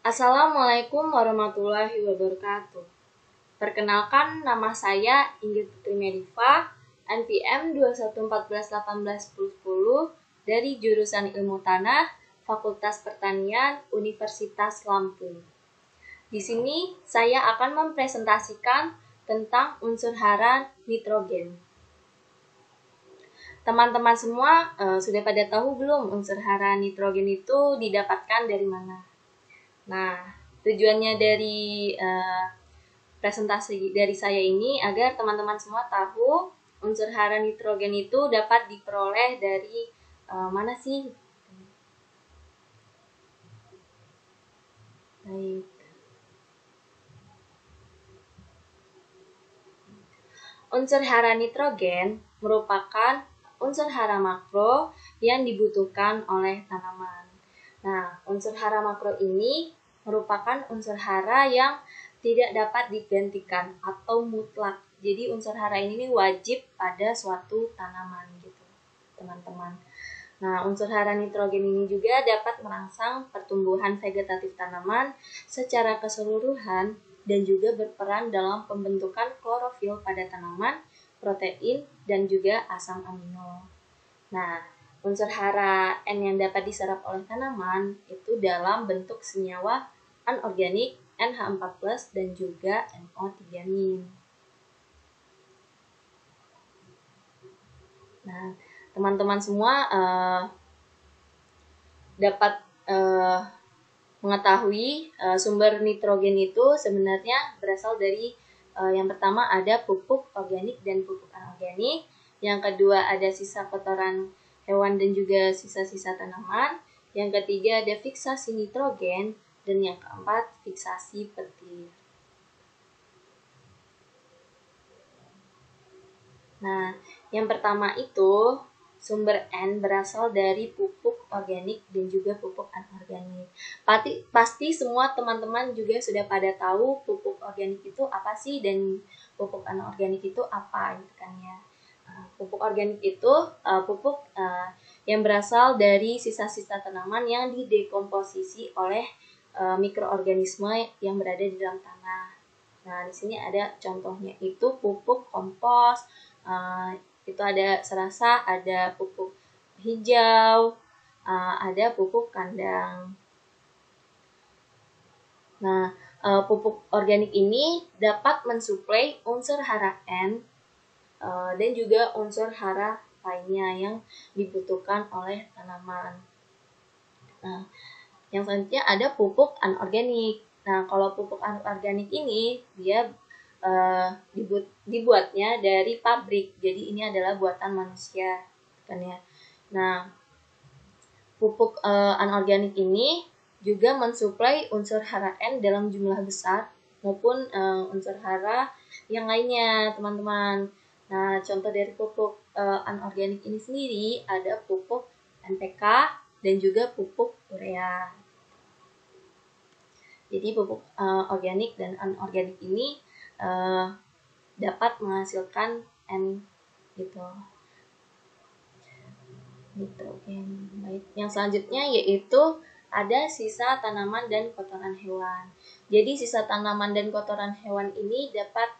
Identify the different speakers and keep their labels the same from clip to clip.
Speaker 1: Assalamualaikum warahmatullahi wabarakatuh. Perkenalkan, nama saya Inggit Putri Mediva, NPM 21141810 dari jurusan Ilmu Tanah, Fakultas Pertanian, Universitas Lampung. Di sini saya akan mempresentasikan tentang unsur hara nitrogen. Teman-teman semua sudah pada tahu belum unsur hara nitrogen itu didapatkan dari mana? Nah, tujuannya dari presentasi dari saya ini agar teman-teman semua tahu unsur hara nitrogen itu dapat diperoleh dari mana sih? Baik. Unsur hara nitrogen merupakan unsur hara makro yang dibutuhkan oleh tanaman. Nah, unsur hara makro ini merupakan unsur hara yang tidak dapat digantikan atau mutlak. Jadi unsur hara ini wajib pada suatu tanaman gitu, teman-teman. Nah, unsur hara nitrogen ini juga dapat merangsang pertumbuhan vegetatif tanaman secara keseluruhan dan juga berperan dalam pembentukan klorofil pada tanaman, protein, dan juga asam amino. Nah, unsur hara N yang dapat diserap oleh tanaman itu dalam bentuk senyawa anorganik NH4+ dan juga NO3-. Nah, teman-teman semua dapat mengetahui sumber nitrogen itu sebenarnya berasal dari yang pertama ada pupuk organik dan pupuk anorganik, yang kedua ada sisa kotoran hewan dan juga sisa-sisa tanaman, yang ketiga ada fiksasi nitrogen, dan yang keempat fiksasi petir. Nah, yang pertama itu sumber N berasal dari pupuk organik dan juga pupuk anorganik. Pasti semua teman-teman juga sudah pada tahu pupuk organik itu apa sih dan pupuk anorganik itu apa gitu kan ya. Pupuk organik itu pupuk yang berasal dari sisa-sisa tanaman yang didekomposisi oleh mikroorganisme yang berada di dalam tanah. Nah, di sini ada contohnya itu pupuk kompos, itu ada serasa, ada pupuk hijau, ada pupuk kandang. Nah, pupuk organik ini dapat mensuplai unsur hara N dan juga unsur hara lainnya yang dibutuhkan oleh tanaman. Nah, yang selanjutnya ada pupuk anorganik. Nah, kalau pupuk anorganik ini dia dibuatnya dari pabrik, jadi ini adalah buatan manusia kan ya. Nah, pupuk anorganik ini juga mensuplai unsur hara N dalam jumlah besar maupun unsur hara yang lainnya, teman-teman. Nah, contoh dari pupuk anorganik ini sendiri ada pupuk NPK dan juga pupuk urea. Jadi pupuk organik dan anorganik ini dapat menghasilkan N gitu. Nitrogen. Baik. Yang selanjutnya yaitu ada sisa tanaman dan kotoran hewan. Jadi sisa tanaman dan kotoran hewan ini dapat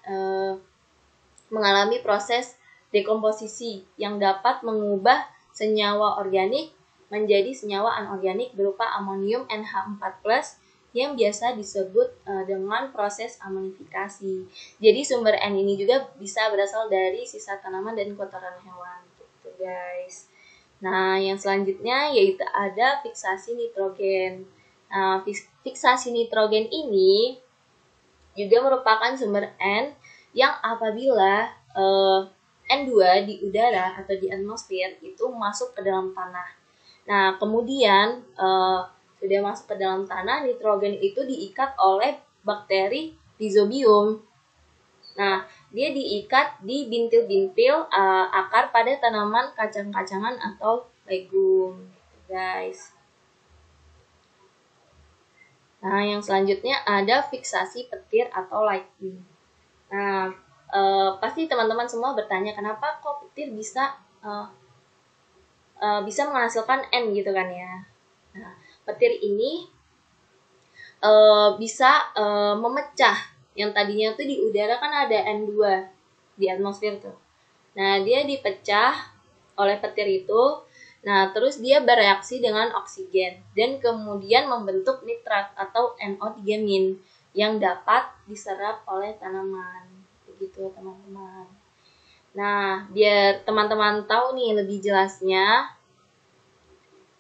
Speaker 1: mengalami proses dekomposisi yang dapat mengubah senyawa organik menjadi senyawa anorganik berupa amonium NH4+ yang biasa disebut dengan proses amonifikasi. Jadi sumber N ini juga bisa berasal dari sisa tanaman dan kotoran hewan gitu guys. Nah, yang selanjutnya yaitu ada fiksasi nitrogen. Nah, fiksasi nitrogen ini juga merupakan sumber N yang apabila N2 di udara atau di atmosfer itu masuk ke dalam tanah. Nah, kemudian sudah masuk ke dalam tanah, nitrogen itu diikat oleh bakteri Rhizobium. Nah, dia diikat di bintil-bintil akar pada tanaman kacang-kacangan atau legum, guys. Nah, yang selanjutnya ada fiksasi petir atau lightning. Nah, pasti teman-teman semua bertanya kenapa kok petir bisa menghasilkan N gitu kan ya. Nah, petir ini bisa memecah. Yang tadinya tuh di udara kan ada N2 di atmosfer tuh. Nah, dia dipecah oleh petir itu. Nah, terus dia bereaksi dengan oksigen dan kemudian membentuk nitrat atau NO3- yang dapat diserap oleh tanaman. Begitu, teman-teman. Nah, biar teman-teman tahu nih lebih jelasnya,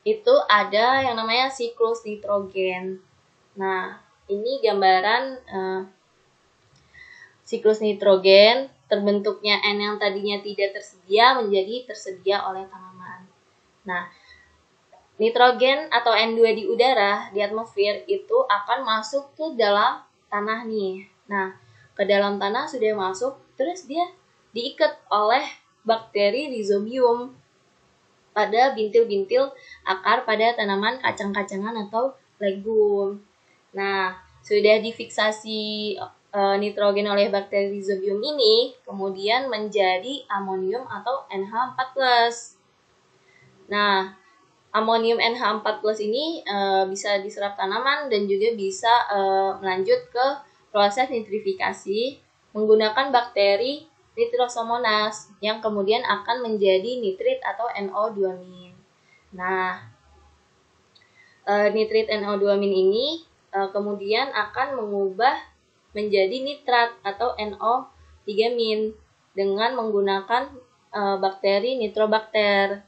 Speaker 1: itu ada yang namanya siklus nitrogen. Nah, ini gambaran siklus nitrogen, terbentuknya N yang tadinya tidak tersedia menjadi tersedia oleh tanaman. Nah, nitrogen atau N2 di udara, di atmosfer itu akan masuk ke dalam tanah nih. Nah, ke dalam tanah sudah masuk, terus dia diikat oleh bakteri Rhizobium pada bintil-bintil akar pada tanaman kacang-kacangan atau legum. Nah, sudah difiksasi nitrogen oleh bakteri Rhizobium ini, kemudian menjadi amonium atau NH4+. Nah, amonium NH4+ ini bisa diserap tanaman dan juga bisa melanjut ke proses nitrifikasi menggunakan bakteri Nitrosomonas yang kemudian akan menjadi nitrit atau NO2-. Nah, nitrit NO2- ini kemudian akan mengubah menjadi nitrat atau NO3- dengan menggunakan bakteri nitrobakter.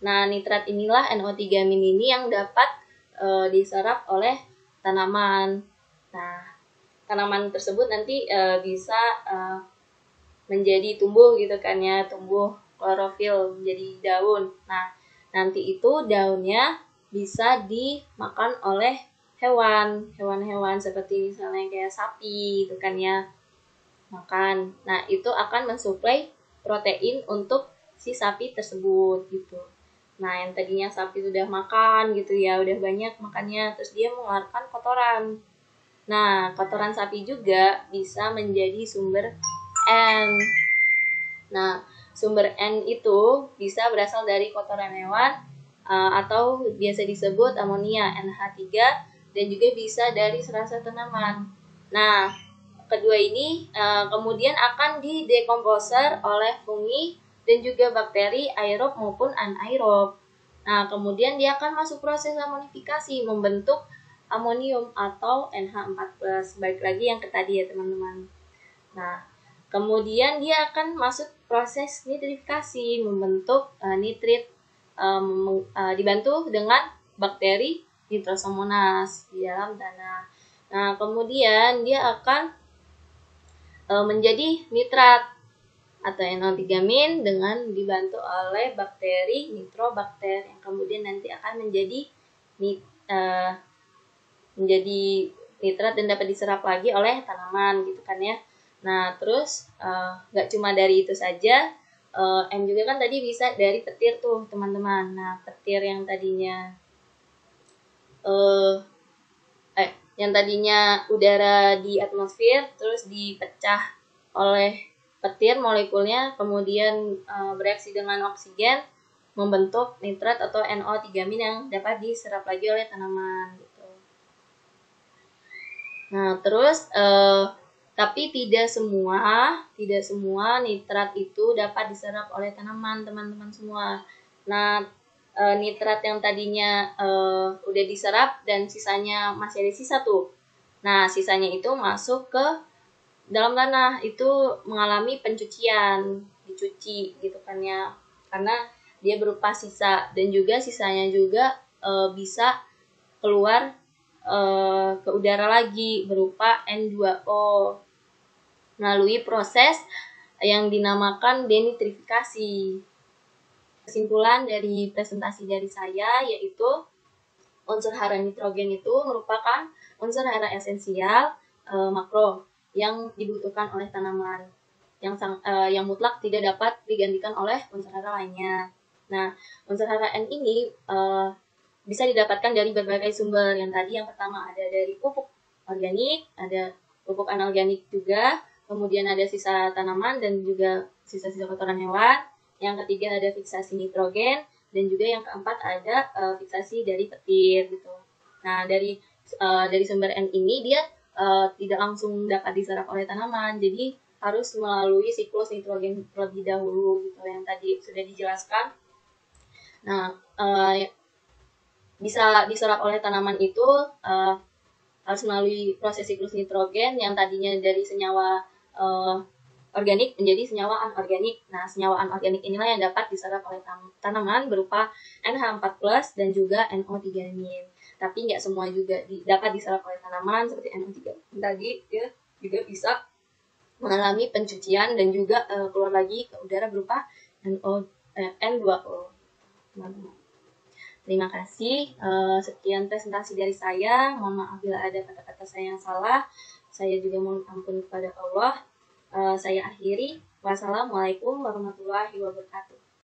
Speaker 1: Nah, nitrat inilah NO3- ini yang dapat diserap oleh tanaman. Nah, tanaman tersebut nanti bisa menjadi tumbuh gitu kan ya, tumbuh klorofil menjadi daun. Nah, nanti itu daunnya bisa dimakan oleh hewan-hewan seperti misalnya kayak sapi gitu kan ya, makan. Nah, itu akan mensuplai protein untuk si sapi tersebut gitu. Nah, yang tadinya sapi sudah makan gitu ya, udah banyak makannya, terus dia mengeluarkan kotoran. Nah, kotoran sapi juga bisa menjadi sumber N. Nah, sumber N itu bisa berasal dari kotoran hewan atau biasa disebut amonia NH3 dan juga bisa dari serasa tanaman. Nah, kedua ini kemudian akan didekomposer oleh fungi dan juga bakteri aerob maupun anaerob. Nah, kemudian dia akan masuk proses amonifikasi membentuk amonium atau NH4+. Balik lagi yang ke tadi ya, teman-teman. Nah, kemudian dia akan masuk proses nitrifikasi membentuk nitrit dibantu dengan bakteri Nitrosomonas di dalam tanah. Nah, kemudian dia akan menjadi nitrat atau NO3- dengan dibantu oleh bakteri nitrobakter yang kemudian nanti akan menjadi nitrat dan dapat diserap lagi oleh tanaman gitu kan ya. Nah, terus nggak cuma dari itu saja, M juga kan tadi bisa dari petir tuh teman-teman. Nah, petir yang tadinya udara di atmosfer terus dipecah oleh petir molekulnya, kemudian bereaksi dengan oksigen membentuk nitrat atau NO3- yang dapat diserap lagi oleh tanaman gitu. Nah, terus tapi tidak semua nitrat itu dapat diserap oleh tanaman, teman-teman semua. Nah, nitrat yang tadinya udah diserap dan sisanya masih ada sisa tuh. Nah, sisanya itu masuk ke dalam tanah, itu mengalami pencucian, dicuci gitu kan ya. Karena dia berupa sisa dan juga sisanya juga bisa keluar ke udara lagi berupa N2O melalui proses yang dinamakan denitrifikasi. Kesimpulan dari presentasi dari saya yaitu unsur hara nitrogen itu merupakan unsur hara esensial makro yang dibutuhkan oleh tanaman yang mutlak tidak dapat digantikan oleh unsur hara lainnya. Nah, unsur hara N ini bisa didapatkan dari berbagai sumber. Yang pertama ada dari pupuk organik, ada pupuk anorganik juga, kemudian ada sisa tanaman dan juga sisa-sisa kotoran hewan. Yang ketiga ada fiksasi nitrogen, dan juga yang keempat ada fiksasi dari petir gitu. Nah, dari dari sumber N ini dia tidak langsung dapat diserap oleh tanaman, jadi harus melalui siklus nitrogen terlebih dahulu gitu yang tadi sudah dijelaskan. Nah, bisa diserap oleh tanaman itu harus melalui proses siklus nitrogen yang tadinya dari senyawa organik menjadi senyawa anorganik. Nah, senyawa anorganik inilah yang dapat diserap oleh tanaman berupa NH4+ dan juga NO3-. Tapi nggak semua juga dapat diserap oleh tanaman seperti NO3 tadi ya, juga bisa mengalami pencucian dan juga keluar lagi ke udara berupa N2O. Terima kasih. Sekian presentasi dari saya. Mohon maaf bila ada kata-kata saya yang salah. Saya juga mohon ampun kepada Allah. Saya akhiri. Wassalamualaikum warahmatullahi wabarakatuh.